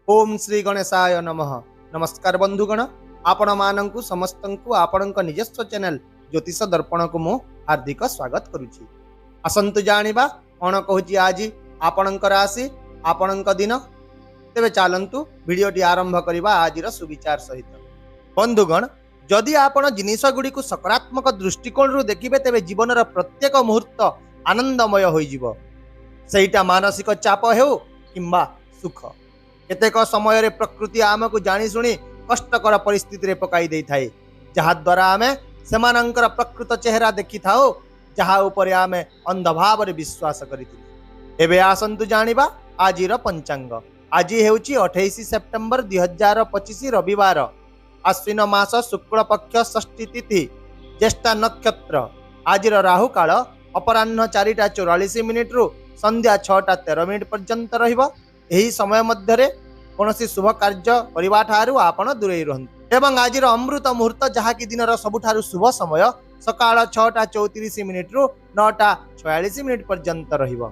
ओम श्री गणेशाय नमः। नमस्कार बंधुगण, आपण मानंकु समस्तंकु आपणक निजस्व चैनल ज्योतिष दर्पण को मु हार्दिक स्वागत करुछि। आसंतु जानिबा कोन कहूछि आज आपणक राशि आपणक दिन। तेबे चालंतु वीडियोटी आरंभ करिबा आजिर सुविचार सहित। बंधुगण, जदि आपण जिनिस गुडी को सकारात्मक दृष्टिकोण रु देखिबे तेबे जीवनर प्रत्येक मुहूर्त आनंदमय होई जिवो। सेहिटा मानसिक चाप हेउ किंबा सुख। केतेक समय रे प्रकृति आमको जानी कष्टकर परिस्थिति रे पकाई दे थाए, जहा द्वारा आमे सेमानंकर प्रकृत चेहरा देखि थाओ, जहा उपरे आमे अंधभाव रे विश्वास करिथिलु। एबे आसंतु जानिबा आजिर पंचांग। आज हेउची 28 सेप्टेम्बर 2025 रविवार, आश्विन मास शुक्ल पक्ष षष्ठी तिथि, ज्येष्ठा नक्षत्र। आजिर राहु काल अपराह्न 4:44 रु संध्या 6:13 पर्यंत रहिबो। एही समय मध्य कौनसी शुभ कार्य करबा ठारू आपण दूरे रहंतु। एवं आजिर अमृत मुहूर्त जहाँकि दिनर सबुठारु शुभ समय सकाळ 6:34 रु 9:46 पर्यंत रहिबो।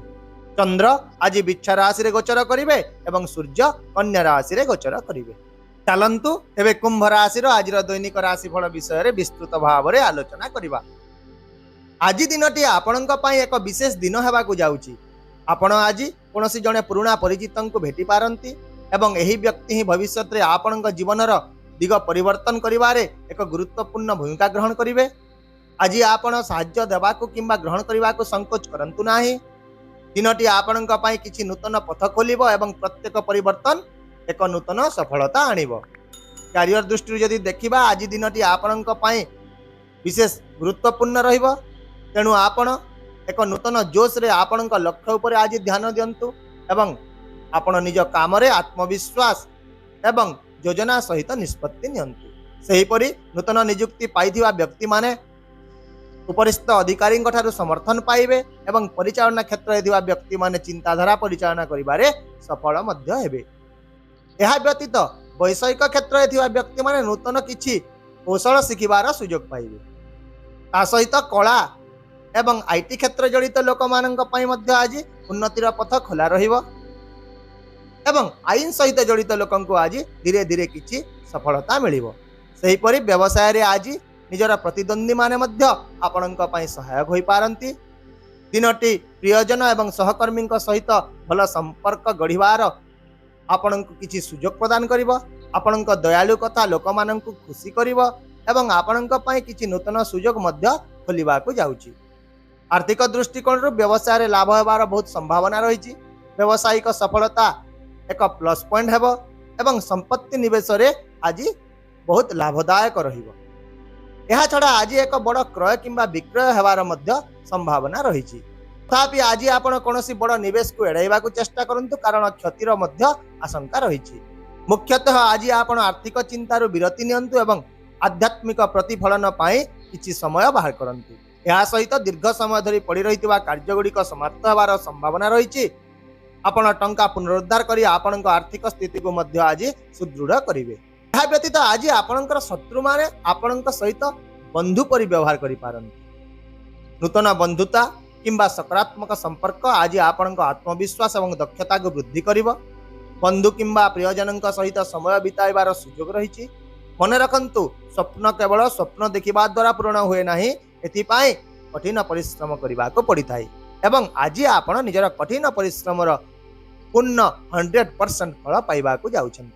चंद्र आज बिच्छा राशि रे गोचर करिवे एवं सूर्य कन्या राशि रे गोचर करिवे। चलंतु एबे कुंभ राशि रो आजिर दैनिक राशिफल विषय रे विस्तृत भाव रे आलोचना करिबा। आज दिनटी आपणक पई एक विशेष दिन हेबाकू जाउची। आपण आज कौनसी जने पुराना परिचित को भेटी पारंती एवं यही व्यक्ति ही भविष्य रे आपणक जीवनर दिग परिवर्तन करिवारे एक गुरुत्वपूर्ण भूमिका ग्रहण करिवे। आज आपण साहाय्य देबाकू किंबा ग्रहण करिवाकू संकोच करंतु नाही। दिनटी आपणक पई किछि नूतन पथ खोलिबो एवं प्रत्येक परिवर्तन एक नूतन सफलता आनिबो। करियर दृष्टि जदि देखिबा आज दिनटी आपणक पई विशेष गुरुत्वपूर्ण रहिबो। तेणु आपण एक नूतन जोश रे आपणक लक्ष्य उपर आज ध्यान दियंतु एवं आपण निज काम रे आत्मविश्वास एवं योजना सहित निष्पत्ति नियंतु। सेहीपरि नूतन नियुक्ति पाइथिबा व्यक्ति माने उपरिस्थ अधिकारी ठारू समर्थन पाइबे एवं परिचालना क्षेत्र रे थिबा व्यक्ति माने चिंताधारा परिचालना करिबारे सफल मध्य हेबे। एहा व्यतीत वैषयिक क्षेत्र रे थिबा व्यक्ति माने नूतन किछि कौशल शिखिबार सुयोग पाइबे। ता सहित कला एवं आईटी क्षेत्र जड़ित लोक मानक पई मध्य आज उन्नतिर पथ खोला रहिबो एवं आईन सहित जड़ित लोकंको आज धीरे धीरे किछि सफलता मिलिबो। सेहीपरि व्यवसाय रे आज निजर प्रतिद्वंदी माने मध्य आपणक पई सहायक होई पारंती। दिनटी प्रियजन एवं सहकर्मी सहित भल संपर्क गढ़िबार आपणक किछि सुयोग प्रदान करिबो। आपणक दयालु कथा लोक माननकु खुशी करिबो एवं आपणक पई किछि नूतन सुयोग मध्य खोलिबाकू जाउची। आर्थिक दृष्टिकोण व्यवसाय रे लाभ हेबार बहुत संभावना रही। व्यावसायिक सफलता एक प्लस पॉइंट हेबो एवं संपत्ति निवेश रे आज बहुत लाभदायक रहिबो। एहा छडा आज एक बड़ क्रय किंबा विक्रय हेबार मध्य संभावना रही। तथापि आज आपण कोनोसी बड़ निवेश को एड़ाइबा को चेष्टा करंतु, कारण क्षतिर मध्य आशंका रही। मुख्यतः आज आपण आर्थिक चिंतार विरति नियंतु एवं आध्यात्मिक प्रतिफलन पाए किछि समय बाहर करंतु। यह सहित दीर्घ समय धरी पड़ी रही कार्यगुड़िक समाप्त होवार संभावना रही। आपण टंका पुनरुद्धार करी आपणक आर्थिक स्थिति को मध्य आज सुदृढ़ करिवे। यह व्यतीत आज आपणकर शत्रु माने आपणक सहित बंधु परि व्यवहार करि पारंती। नूतन बंधुता किंबा सकारात्मक संपर्क आज आपणक आत्मविश्वास एवं दक्षता को वृद्धि करिवो। बंधु किंबा प्रियजनक सहित समय बिताइबार सुयोग रही। मन रखंतु, स्वप्न केवल स्वप्न देखिबा द्वारा पूर्ण हुए नाही। एथिपाई कठिन परिश्रम करने को पड़ी थाए एवं आज आपण निजर कठिन परिश्रम पूर्ण 100% फल पाइबा को जाउछन।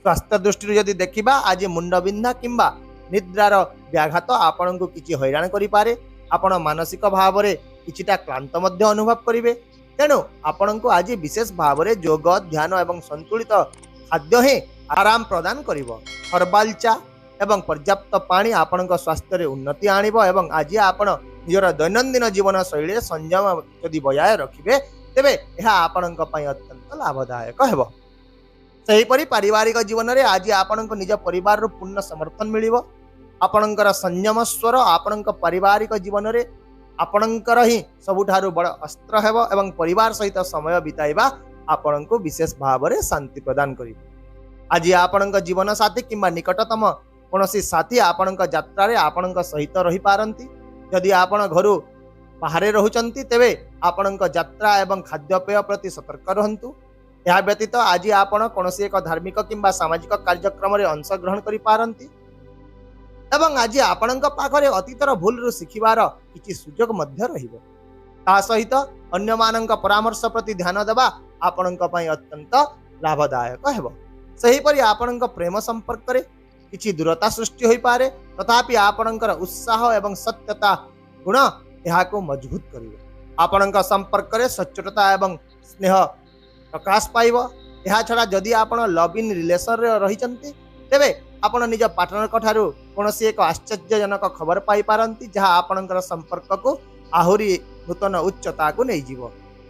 स्वास्थ्य दृष्टि जदि देखिबा आज मुंडबिंधा किंबा निद्रार व्याघात आपण को किछि हैरान करि पारे। आपण मानसिक भाव रे किछिटा क्लांत मध्य अनुभव करिवे। तेणु आपण को आज विशेष भाव रे योग ध्यान एवं संतुलित खाद्य ही आराम प्रदान करिवो। हर्बाल चा एवं पर्याप्त पानी आपणक स्वास्थ्य रे उन्नति आनिबो एवं आज आपण निजर दैनंदिन जीवन शैली संयम यदि बजाय रखिबे तेबे एहा आपणक पई अत्यंत लाभदायक हेबो। सेहीपरि पारिवारिक जीवन रे आज आपणक निज परिवार रो पूर्ण समर्थन मिलिबो। आपणकर संयम स्वर आपणक पारिवारिक जीवन रे आपणकर ही सबुठारु बड़ अस्त्र हेबो एवं परिवार सहित समय बिताइबा आपणको विशेष भाव रे शांति प्रदान करिबो। आज आपणक जीवन साथी किंबा निकटतम कौनसी साथी आपणक यात्रा रे आपणक सहित रही पारंती। यदि आपण घरु बाहरे रहुचंती तेबे आपणक यात्रा एवं खाद्यपेय प्रति सतर्क रहंतु। ଏହା ବ୍ୟତୀତ ଆଜି ଆପଣ କୌଣସି ଏକ ଧାର୍ମିକ କିମ୍ବା ସାମାଜିକ କାର୍ଯ୍ୟକ୍ରମରେ ଅଂଶଗ୍ରହଣ କରିପାରନ୍ତି ଏବଂ ଆଜି ଆପଣଙ୍କ ପାଖରେ ଅତୀତର ଭୁଲରୁ ଶିଖିବାର କିଛି ସୁଯୋଗ ମଧ୍ୟ ରହିବ। ତା ସହିତ ଅନ୍ୟମାନଙ୍କ ପରାମର୍ଶ ପ୍ରତି ଧ୍ୟାନ ଦେବା ଆପଣଙ୍କ ପାଇଁ ଅତ୍ୟନ୍ତ ଲାଭଦାୟକ ହେବ। ସେହିପରି ଆପଣଙ୍କ ପ୍ରେମ ସମ୍ପର୍କରେ କିଛି ଦୂରତା ସୃଷ୍ଟି ହୋଇପାରେ, ତଥାପି ଆପଣଙ୍କର ଉତ୍ସାହ ଏବଂ ସତ୍ୟତା ଗୁଣ ଏହାକୁ ମଜବୁତ କରିବ। ଆପଣଙ୍କ ସମ୍ପର୍କରେ ସଚ୍ଚୋଟତା ଏବଂ ସ୍ନେହ ପ୍ରକାଶ ପାଇବ। ଏହାଛଡ଼ା ଯଦି ଆପଣ ଲଭ୍ ଇନ୍ ରିଲେସନରେ ରହିଛନ୍ତି, ତେବେ ଆପଣ ନିଜ ପାର୍ଟନରଙ୍କ ଠାରୁ କୌଣସି ଏକ ଆଶ୍ଚର୍ଯ୍ୟଜନକ ଖବର ପାଇପାରନ୍ତି, ଯାହା ଆପଣଙ୍କର ସମ୍ପର୍କକୁ ଆହୁରି ନୂତନ ଉଚ୍ଚତାକୁ ନେଇଯିବ।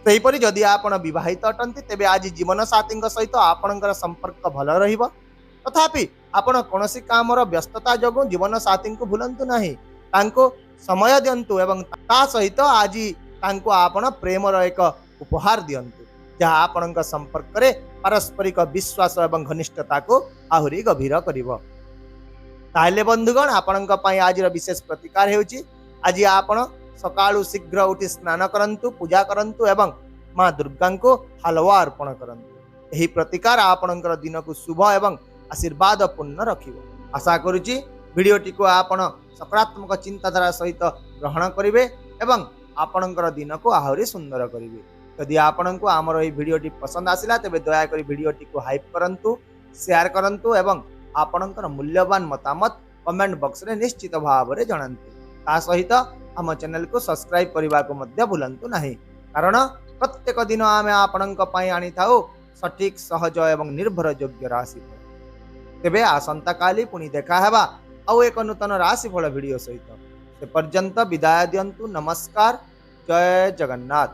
ସେହିପରି ଯଦି ଆପଣ ବିବାହିତ ଅଟନ୍ତି, ତେବେ ଆଜି ଜୀବନସାଥୀଙ୍କ ସହିତ ଆପଣଙ୍କର ସମ୍ପର୍କ ଭଲ ରହିବ। ତଥାପି ଆପଣ କୌଣସି କାମର ବ୍ୟସ୍ତତା ଯୋଗୁଁ ଜୀବନସାଥୀଙ୍କୁ ଭୁଲନ୍ତୁ ନାହିଁ। ତାଙ୍କୁ ସମୟ ଦିଅନ୍ତୁ ଏବଂ ତା ସହିତ ଆଜି ତାଙ୍କୁ ଆପଣ ପ୍ରେମର ଏକ ଉପହାର ଦିଅନ୍ତୁ, ଯାହା ଆପଣଙ୍କ ସମ୍ପର୍କରେ ପାରସ୍ପରିକ ବିଶ୍ୱାସ ଏବଂ ଘନିଷ୍ଠତାକୁ ଆହୁରି ଗଭୀର କରିବ। ତାହେଲେ ବନ୍ଧୁଗଣ, ଆପଣଙ୍କ ପାଇଁ ଆଜିର ବିଶେଷ ପ୍ରତିକାର ହେଉଛି ଆଜି ଆପଣ ସକାଳୁ ଶୀଘ୍ର ଉଠି ସ୍ନାନ କରନ୍ତୁ, ପୂଜା କରନ୍ତୁ ଏବଂ ମା ଦୁର୍ଗାଙ୍କୁ ହାଲୱା ଅର୍ପଣ କରନ୍ତୁ। ଏହି ପ୍ରତିକାର ଆପଣଙ୍କର ଦିନକୁ ଶୁଭ ଏବଂ ଆଶୀର୍ବାଦ ପୂର୍ଣ୍ଣ ରଖିବ। ଆଶା କରୁଛି ଭିଡ଼ିଓଟିକୁ ଆପଣ ସକାରାତ୍ମକ ଚିନ୍ତାଧାରା ସହିତ ଗ୍ରହଣ କରିବେ ଏବଂ ଆପଣଙ୍କର ଦିନକୁ ଆହୁରି ସୁନ୍ଦର କରିବେ। ଯଦି ଆପଣଙ୍କୁ ଆମର ଏହି ଭିଡ଼ିଓଟି ପସନ୍ଦ ଆସିଲା, ତେବେ ଦୟାକରି ଭିଡ଼ିଓଟିକୁ ହାଇପ୍ କରନ୍ତୁ, ସେୟାର କରନ୍ତୁ ଏବଂ ଆପଣଙ୍କର ମୂଲ୍ୟବାନ ମତାମତ କମେଣ୍ଟ ବକ୍ସରେ ନିଶ୍ଚିତ ଭାବରେ ଜଣାନ୍ତୁ। ତା ସହିତ ଆମ ଚ୍ୟାନେଲକୁ ସବସ୍କ୍ରାଇବ୍ କରିବାକୁ ମଧ୍ୟ ଭୁଲନ୍ତୁ ନାହିଁ, କାରଣ ପ୍ରତ୍ୟେକ ଦିନ ଆମେ ଆପଣଙ୍କ ପାଇଁ ଆଣିଥାଉ ସଠିକ୍, ସହଜ ଏବଂ ନିର୍ଭରଯୋଗ୍ୟ ରାଶିଫଳ। ତେବେ ଆସନ୍ତାକାଲି ପୁଣି ଦେଖା ହେବା ଆଉ ଏକ ନୂତନ ରାଶିଫଳ ଭିଡ଼ିଓ ସହିତ। ସେ ପର୍ଯ୍ୟନ୍ତ ବିଦାୟ ଦିଅନ୍ତୁ। ନମସ୍କାର। ଜୟ ଜଗନ୍ନାଥ।